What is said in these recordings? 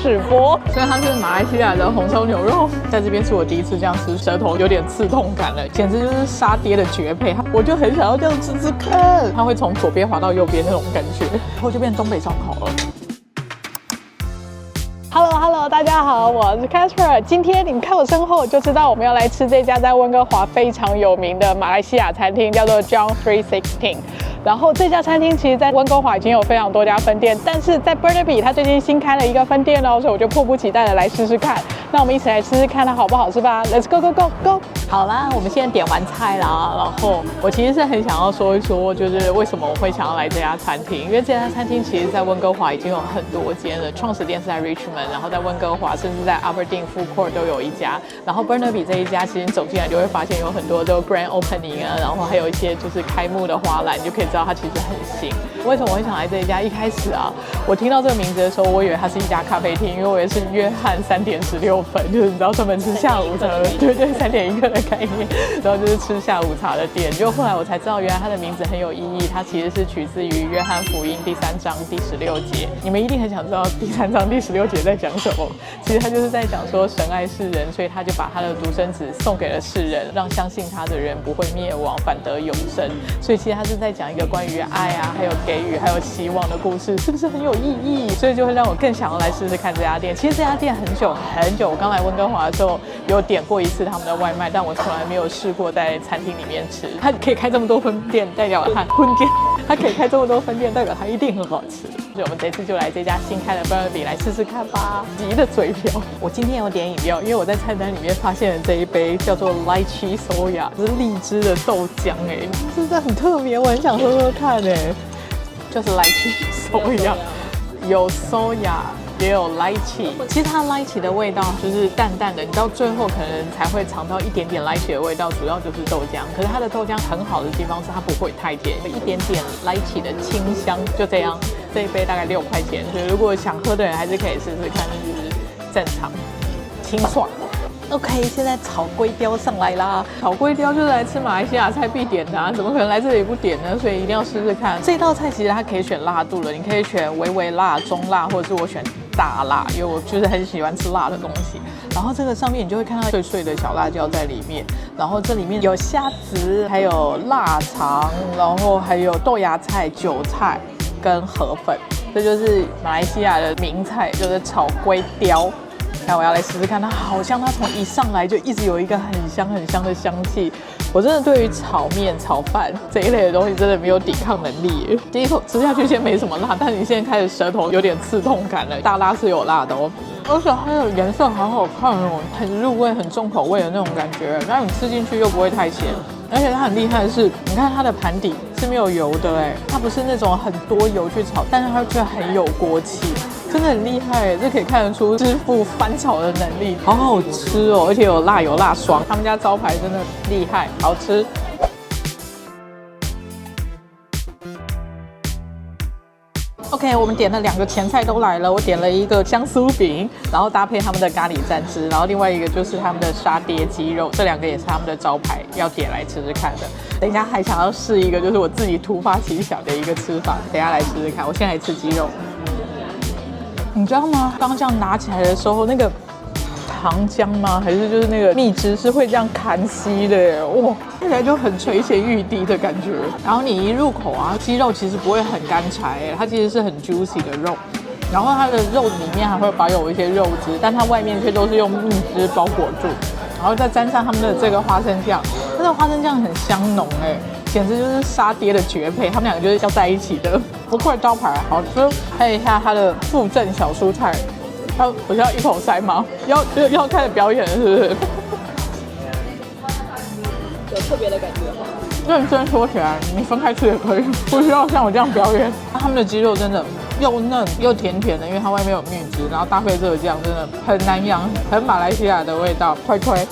史波，所以它是马来西亚的红烧牛肉。在这边是我第一次这样吃，舌头有点刺痛感了，简直就是沙爹的绝配。我就很想要这样吃吃看，它会从左边滑到右边那种感觉，然后就变东北烧烤了。Hello， 大家好，我是 Casper。今天你们看我身后就知道我们要来吃这家在温哥华非常有名的马来西亚餐厅，叫做 John 316。然后这家餐厅其实在温哥华已经有非常多家分店，但是在 Burnaby 它最近新开了一个分店哦，所以我就迫不及待的来试试看。那我们一起来试试看它好不好吃吧 ！Let's go go go go！ 好啦，我们现在点完菜啦，然后我其实是很想要说一说，就是为什么我会想要来这家餐厅，因为这家餐厅其实在温哥华已经有很多间了，创始店是在 Richmond， 然后在温哥华甚至在 Aberdeen Food Court 都有一家，然后 Burnaby 这一家其实你走进来就会发现有很多都 Grand Opening 啊，然后还有一些就是开幕的花篮，你就可以知道它其实很新。为什么我会想来这一家？一开始啊，我听到这个名字的时候，我以为它是一家咖啡厅，因为我也是约翰3.16分，就是你知道专门吃下午茶，对对，3.1克的概念，然后就是吃下午茶的店。就后来我才知道，原来它的名字很有意义，它其实是取自于约翰福音第3章第16节。你们一定很想知道第3章第16节在讲什么？其实它就是在讲说神爱世人，所以他就把他的独生子送给了世人，让相信他的人不会灭亡，反得永生。所以其实他是在讲一个关于爱啊，还有给予，还有希望的故事，是不是很有意义？所以就会让我更想要来试试看这家店。其实这家店很久，我刚来温哥华的时候有点过一次他们的外卖，但我从来没有试过在餐厅里面吃。它可以开这么多分店，代表它它可以开这么多分店，代表它一定很好吃。所以我们这次就来这家新开的 Burnaby 来试试看吧。急的嘴瓢，我今天有点饮料，因为我在菜单里面发现了这一杯叫做 Lychee Soya， 是荔枝的豆浆哎，真的很特别，我很想喝喝看哎。就是 Lychee Soya， 有 Soya。也有 lychee， 其实它 lychee 的味道就是淡淡的，你到最后可能才会尝到一点点 lychee 的味道，主要就是豆浆。可是它的豆浆很好的地方是它不会太甜，有一点点 lychee 的清香，就这样。这一杯大概6块钱，所以如果想喝的人还是可以试试看，就是正常清爽。OK， 现在炒粿条上来啦！炒粿条就是来吃马来西亚菜必点的啊，怎么可能来这里不点呢？所以一定要试试看。这道菜其实它可以选辣度了，你可以选微微辣、中辣，或者是我选大辣，因为我就是很喜欢吃辣的东西。然后这个上面你就会看到碎碎的小辣椒在里面，然后这里面有虾子，还有腊肠，然后还有豆芽菜、韭菜跟河粉，这就是马来西亚的名菜，就是炒粿条。那我要来试试看，它好像它从一上来就一直有一个很香的香气。我真的对于炒面、炒饭这一类的东西真的没有抵抗能力。第一口吃下去先没什么辣，但是你现在开始舌头有点刺痛感了。大辣是有辣的哦，而且它的颜色好好看哦，很入味、很重口味的那种感觉。然后你吃进去又不会太咸，而且它很厉害的是，你看它的盘底是没有油的哎，它不是那种很多油去炒，但是它却很有锅气。真的很厉害，这可以看得出师傅翻炒的能力，好好吃哦，而且有辣爽。他们家招牌真的厉害，好吃。OK， 我们点了2个前菜都来了，我点了一个香酥饼，然后搭配他们的咖喱蘸汁，然后另外一个就是他们的沙爹鸡肉，这2个也是他们的招牌，要点来吃吃看的。等一下还想要试一个，就是我自己突发奇想的一个吃法，等一下来试试看。我现在来吃鸡肉。你知道吗？刚这样拿起来的时候，那个糖浆吗？还是就是那个蜜汁是会这样砍吸的？哇，看起来就很垂涎欲滴的感觉。然后你一入口啊，鸡肉其实不会很干柴，它其实是很 juicy 的肉。然后它的肉里面还会保有一些肉汁，但它外面却都是用蜜汁包裹住。然后再沾上他们的这个花生酱，它的花生酱很香浓哎。简直就是沙爹的绝配，他们2个就是要在一起的，不愧招牌，好吃。看一下它的附赠小蔬菜，我要一口塞吗？要开始表演了是不是？有特别的感觉吗？认真说起来，你分开吃也可以，不需要像我这样表演。他们的鸡肉真的又嫩又甜甜的，因为它外面有蜜汁，然后搭配这个酱，真的很南洋，很马来西亚的味道，快推。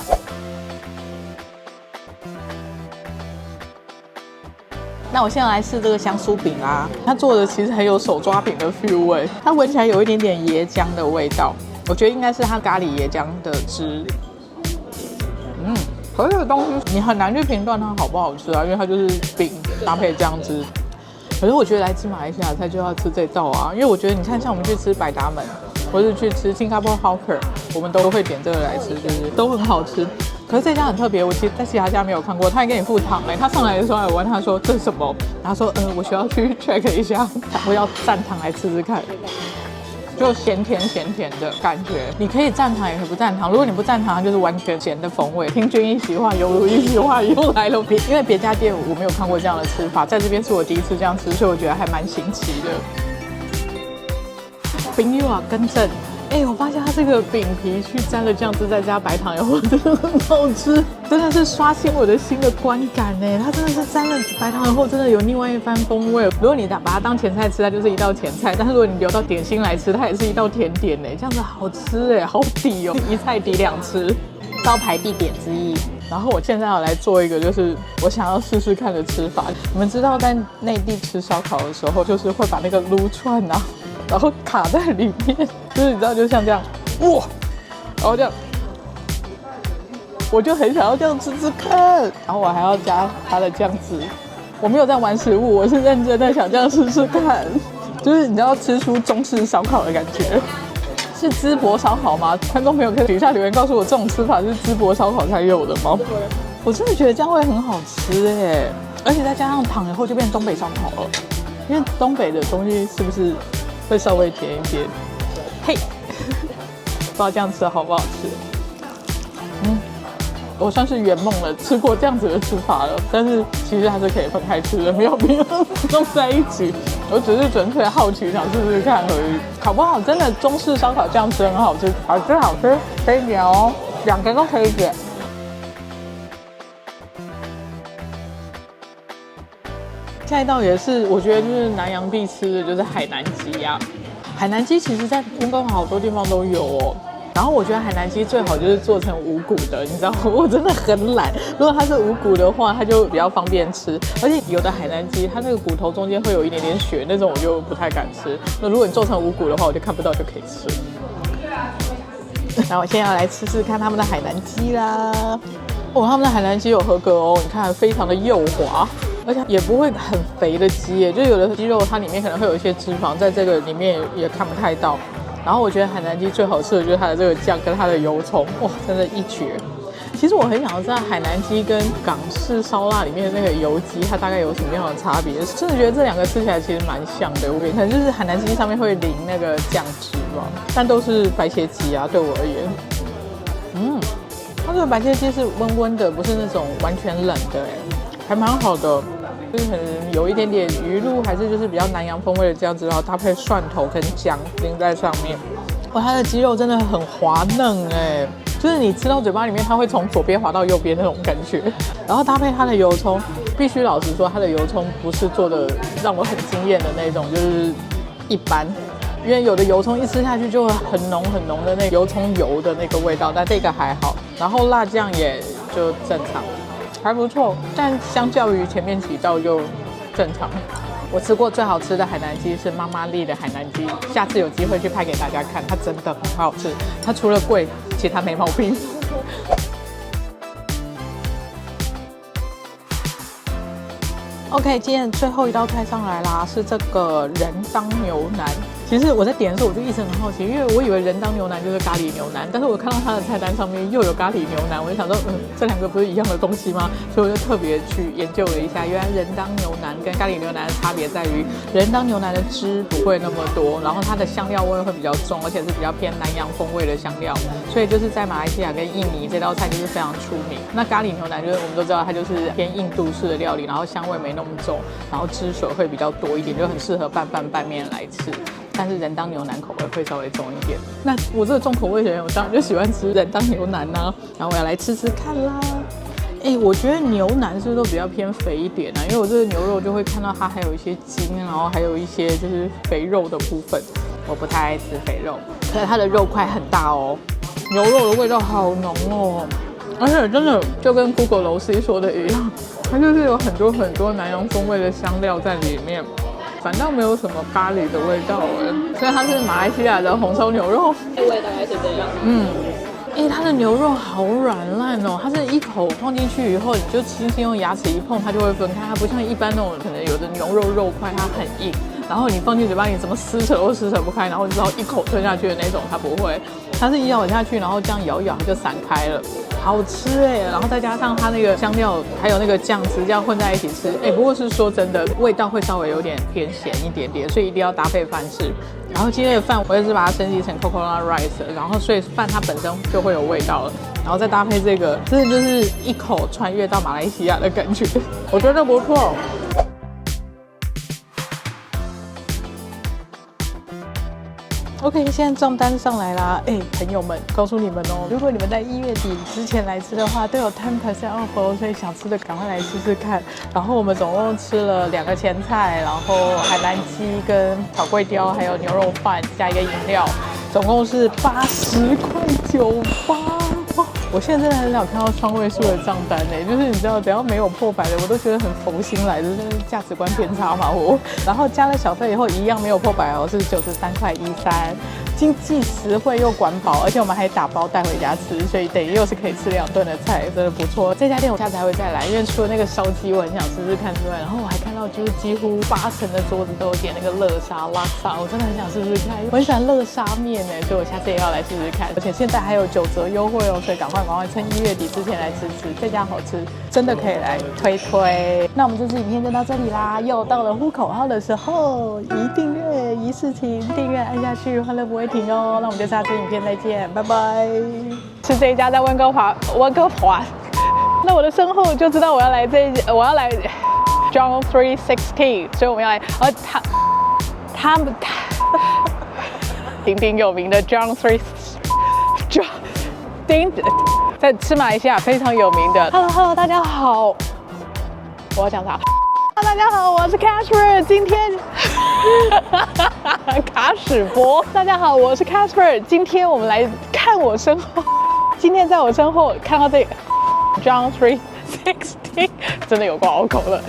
那我现在来试这个香酥饼啊，它做的其实很有手抓饼的 feel 味，它闻起来有一点点椰浆的味道，我觉得应该是它咖喱椰浆的汁。可是这个东西你很难去评断它好不好吃啊，因为它就是饼搭配酱汁。可是我觉得来吃马来西亚菜就要吃这道啊，因为我觉得你看像我们去吃百达门，或是去吃新加坡 Hawker， 我们都会点这个来吃，就是都很好吃。可是这家很特别，我其实在其他家没有看过，他还给你附糖他上来的时候我问他说这是什么，然后说我需要去 check 一下，我要蘸糖来吃吃看。就咸甜的感觉，你可以蘸糖也可以不蘸糖。如果你不蘸糖，它就是完全咸的风味。听君一席话，犹如一席话，又来了。因为别家店我没有看过这样的吃法，在这边是我第一次这样吃，所以我觉得还蛮新奇的。朋友啊，更正。我发现它这个饼皮去沾了酱汁，再加白糖以后，真的很好吃，真的是刷新我的新的观感它真的是沾了白糖以后，真的有另外一番风味。如果你把它当前菜吃，它就是一道前菜；但是如果你留到点心来吃，它也是一道甜点这样子好吃好抵哦，一菜抵两吃，招牌必点之一。然后我现在要来做一个，就是我想要试试看的吃法。你们知道在内地吃烧烤的时候，就是会把那个撸串然后卡在里面，就是你知道，就像这样，哇，然后这样，我就很想要这样吃吃看，然后我还要加它的酱汁。我没有在玩食物，我是认真的想这样试试看，就是你知道吃出中式烧烤的感觉。是淄博烧烤吗？观众朋友可以底下留言告诉我，这种吃法是淄博烧烤才有的吗？我真的觉得这样会很好吃而且再加上糖以后就变东北烧烤了，因为东北的东西是不是会稍微甜一点？嘿，不知道这样吃好不好吃？我算是圆梦了，吃过这样子的吃法了，但是其实还是可以分开吃的，没有必要弄在一起。我只是纯粹好奇想试试看而已，好不好？真的中式烧烤这样吃很好吃，好吃好吃，可以点哦，2个都可以点。下一道也是我觉得就是南洋必吃的，就是海南鸡海南鸡其实在温哥华好多地方都有哦。然后我觉得海南鸡最好就是做成无骨的，你知道吗？我真的很懒。如果它是无骨的话，它就比较方便吃。而且有的海南鸡，它那个骨头中间会有一点点血，那种我就不太敢吃。那如果你做成无骨的话，我就看不到就可以吃。那我现在要来吃吃看他们的海南鸡啦。他们的海南鸡有合格哦，你看非常的幼滑，而且也不会很肥的鸡就有的鸡肉它里面可能会有一些脂肪，在这个里面也看不太到。然后我觉得海南鸡最好吃的就是它的这个酱跟它的油葱，真的一绝。其实我很想要知道海南鸡跟港式烧腊里面的那个油鸡，它大概有什么样的差别？真的觉得这2个吃起来其实蛮像的。我可能就是海南鸡上面会淋那个酱汁吧，但都是白切鸡对我而言，它这个白切鸡是温温的，不是那种完全冷的还蛮好的。就是可能有一点点鱼露，还是就是比较南洋风味的酱汁，然后搭配蒜头跟姜淋在上面。它的鸡肉真的很滑嫩就是你吃到嘴巴里面，它会从左边滑到右边那种感觉。然后搭配它的油葱，必须老实说，它的油葱不是做的让我很惊艳的那种，就是一般。因为有的油葱一吃下去就会很浓很浓的那油葱油的那个味道，但这个还好。然后辣酱也就正常。还不错，但相较于前面几道就正常。我吃过最好吃的海南鸡是妈妈丽的海南鸡，下次有机会去拍给大家看，它真的很好吃。它除了贵，其他没毛病。OK， 今天最后一道菜上来啦，是这个人当牛腩。其实我在点的时候，我就一直很好奇，因为我以为人当牛腩就是咖喱牛腩，但是我看到它的菜单上面又有咖喱牛腩，我就想说，这2个不是一样的东西吗？所以我就特别去研究了一下，原来人当牛腩跟咖喱牛腩的差别在于，人当牛腩的汁不会那么多，然后它的香料味会比较重，而且是比较偏南洋风味的香料，所以就是在马来西亚跟印尼这道菜就是非常出名。那咖喱牛腩就是我们都知道，它就是偏印度式的料理，然后香味没那么重，然后汁水会比较多一点，就很适合拌饭拌面来吃。但是人当牛腩口味会稍微重一点。那我这个重口味的人，我当然就喜欢吃人当牛腩然后我要来吃吃看啦。我觉得牛腩是不是都比较偏肥一点因为我这个牛肉就会看到它还有一些筋，然后还有一些就是肥肉的部分。我不太爱吃肥肉，可是它的肉块很大哦，牛肉的味道好浓哦，而且真的就跟 Google 楼 C 说的一样，它就是有很多很多南洋风味的香料在里面。反倒没有什么咖喱的味道所以它是马来西亚的红烧牛肉，味大概是这样。它的牛肉好软烂哦，它是一口放进去以后，你就轻轻用牙齿一碰，它就会分开，它不像一般那种可能有的牛肉肉块它很硬，然后你放进嘴巴里怎么撕扯都撕扯不开，然后你知道一口吞下去的那种，它不会，它是一咬下去，然后这样摇一摇它就散开了，好吃哎！然后再加上它那个香料还有那个酱汁这样混在一起吃，哎，不过是说真的，味道会稍微有点偏咸一点点，所以一定要搭配饭吃。然后今天的饭我也是把它升级成 coconut rice， 然后所以饭它本身就会有味道了，然后再搭配这个，真的就是一口穿越到马来西亚的感觉，我觉得不错。OK， 现在账单上来啦！哎，朋友们，告诉你们哦，如果你们在1月底之前来吃的话，都有10% off哦，所以想吃的赶快来试试看。然后我们总共吃了2个前菜，然后海南鸡跟炒粿条，还有牛肉饭加一个饮料，总共是80.98块。我现在真的很少看到双位数的账单呢，就是你知道，只要没有破百的，我都觉得很佛心来的，真是价值观偏差嘛我。然后加了小费以后，一样没有破百哦，是93.13块，经济实惠又管饱，而且我们还打包带回家吃，所以等于又是可以吃2顿的菜，真的不错。这家店我下次还会再来，因为除了那个烧鸡我很想试试看之外，然后我还看到就是几乎80%的桌子都有点那个乐沙拉沙，我真的很想试试看，我很喜欢乐沙面呢，所以我下次也要来试试看。而且现在还有9折优惠哦，所以赶快趁1月底之前来吃，这家好吃，真的可以来推。那我们这支影片就到这里啦，又到了呼口号的时候，订阅一事情，订阅按下去，欢乐不会停哦。那我们就下次影片再见，拜拜。是这一家在温哥华。那我的身后就知道我要来John 316，所以我们要来，他们鼎鼎有名的 John 在吃马来西亚非常有名的。Hello， 大家好，我要讲啥？大家好，我是 Casper， 今天卡史波。大家好，我是 Casper， 今天我们来看我身后，今天在我身后看到这个 John 316，真的有够拗口了。